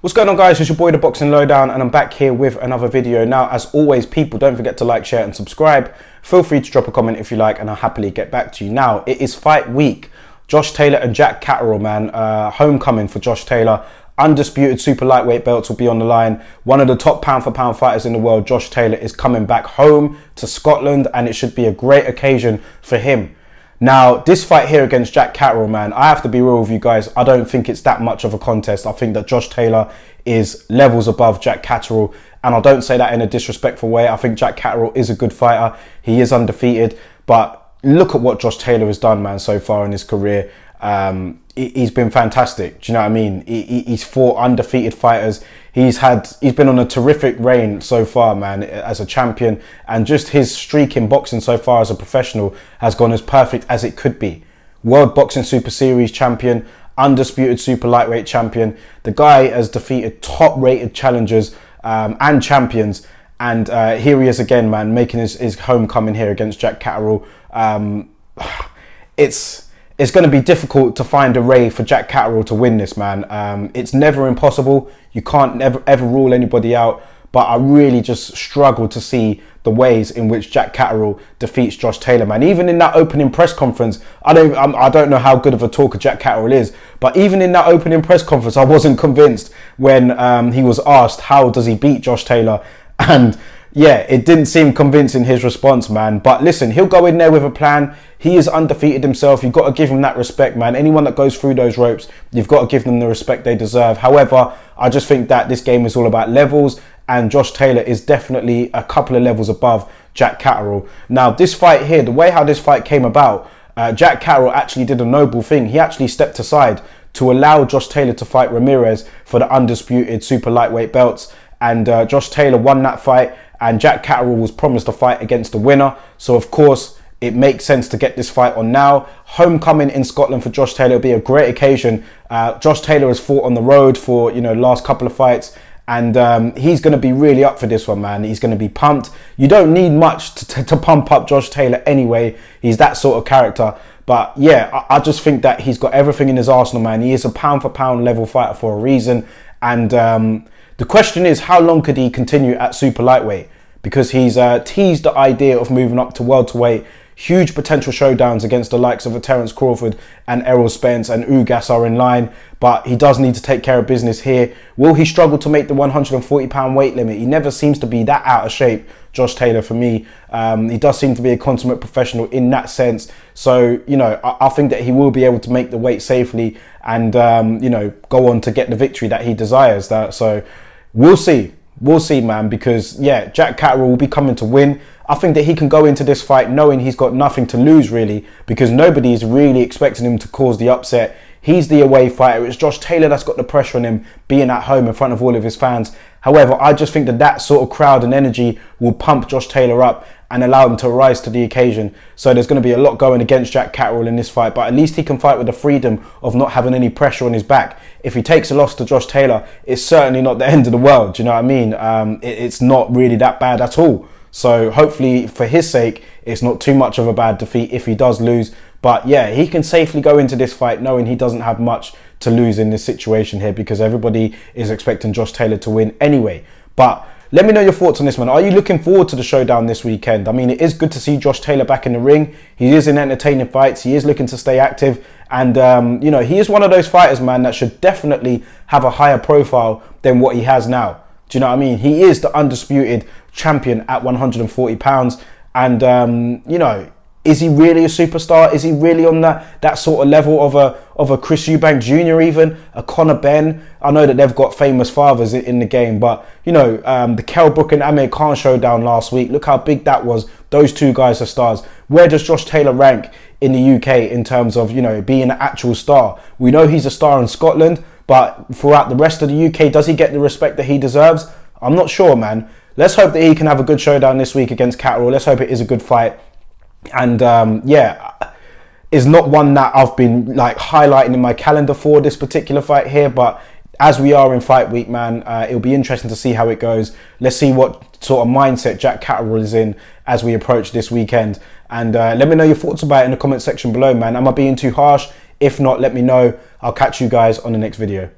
What's going on, guys? It's your boy the Boxing Lowdown, and I'm back here with another video. Now, as always, people, don't forget to like, share and subscribe. Feel free to drop a comment if you like, and I'll happily get back to you. Now, it is fight week. Josh Taylor and Jack Catterall, man. Homecoming for Josh Taylor. Undisputed super lightweight belts will be on the line. One of the top pound for pound fighters in the world, Josh Taylor, is coming back home to Scotland, and it should be a great occasion for him. Now, this fight here against Jack Catterall, man, I have to be real with you guys. I don't think it's that much of a contest. I think that Josh Taylor is levels above Jack Catterall, and I don't say that in a disrespectful way. I think Jack Catterall is a good fighter. He is undefeated, but look at what Josh Taylor has done, man, so far in his career. He's been fantastic. Do you know what I mean? He's fought undefeated fighters. He's been on a terrific reign so far, man, as a champion, and just his streak in boxing so far as a professional has gone as perfect as it could be. World Boxing Super Series champion, undisputed super lightweight champion. The guy has defeated top rated challengers and champions, and here he is again, man, making his homecoming here against Jack Catterall. It's going to be difficult to find a way for Jack Catterall to win this, man. It's never impossible. You can't ever rule anybody out. But I really just struggle to see the ways in which Jack Catterall defeats Josh Taylor, man. Even in that opening press conference, I don't know how good of a talker Jack Catterall is, but even in that opening press conference, I wasn't convinced when he was asked how does he beat Josh Taylor, and yeah, it didn't seem convincing, his response, man. But listen, he'll go in there with a plan. He is undefeated himself. You've got to give him that respect, man. Anyone that goes through those ropes, you've got to give them the respect they deserve. However, I just think that this game is all about levels, and Josh Taylor is definitely a couple of levels above Jack Catterall. Now, this fight here, the way how this fight came about, Jack Catterall actually did a noble thing. He actually stepped aside to allow Josh Taylor to fight Ramirez for the undisputed super lightweight belts, and Josh Taylor won that fight, and Jack Catterall was promised a fight against the winner. So of course it makes sense to get this fight on now. Homecoming in Scotland for Josh Taylor will be a great occasion. Josh Taylor has fought on the road for, you know, last couple of fights, and he's going to be really up for this one, man. He's going to be pumped. You don't need much to pump up Josh Taylor anyway. He's that sort of character. But yeah, I just think that he's got everything in his arsenal, man. He is a pound for pound level fighter for a reason, and the question is, how long could he continue at super lightweight? Because he's teased the idea of moving up to welterweight. Huge potential showdowns against the likes of a Terence Crawford and Errol Spence and Ugas are in line, but he does need to take care of business here. Will he struggle to make the 140-pound weight limit? He never seems to be that out of shape, Josh Taylor, for me. He does seem to be a consummate professional in that sense. So, you know, I think that he will be able to make the weight safely and, you know, go on to get the victory that he desires. So we'll see. We'll see, man, because, yeah, Jack Catterall will be coming to win. I think that he can go into this fight knowing he's got nothing to lose, really, because nobody is really expecting him to cause the upset. He's the away fighter. It's Josh Taylor that's got the pressure on him, being at home in front of all of his fans. However, I just think that that sort of crowd and energy will pump Josh Taylor up and allow him to rise to the occasion. So there's going to be a lot going against Jack Catterall in this fight, but at least he can fight with the freedom of not having any pressure on his back. If he takes a loss to Josh Taylor, it's certainly not the end of the world. Do you know what I mean? It's not really that bad at all. So hopefully for his sake, it's not too much of a bad defeat if he does lose. But yeah, he can safely go into this fight knowing he doesn't have much to lose in this situation here, because everybody is expecting Josh Taylor to win anyway. But let me know your thoughts on this, man. Are you looking forward to the showdown this weekend? I mean, it is good to see Josh Taylor back in the ring. He is in entertaining fights. He is looking to stay active. And, you know, he is one of those fighters, man, that should definitely have a higher profile than what he has now. Do you know what I mean? He is the undisputed champion at 140 pounds. And, you know, is he really a superstar? Is he really on that sort of level of a Chris Eubank Jr., even a Conor Benn? I know that they've got famous fathers in the game, but you know, the Kell Brook and Amir Khan showdown last week, look how big that was. Those two guys are stars. Where does Josh Taylor rank in the UK in terms of, you know, being an actual star? We know he's a star in Scotland, but throughout the rest of the UK, does he get the respect that he deserves? I'm not sure, man. Let's hope that he can have a good showdown this week against Catterall. Let's hope it is a good fight. And yeah, is not one that I've been like highlighting in my calendar for this particular fight here, but as we are in fight week, man, it'll be interesting to see how it goes. Let's see what sort of mindset Jack Catterall is in as we approach this weekend, and let me know your thoughts about it in the comment section below, man. Am I being too harsh? If not, let me know. I'll catch you guys on the next video.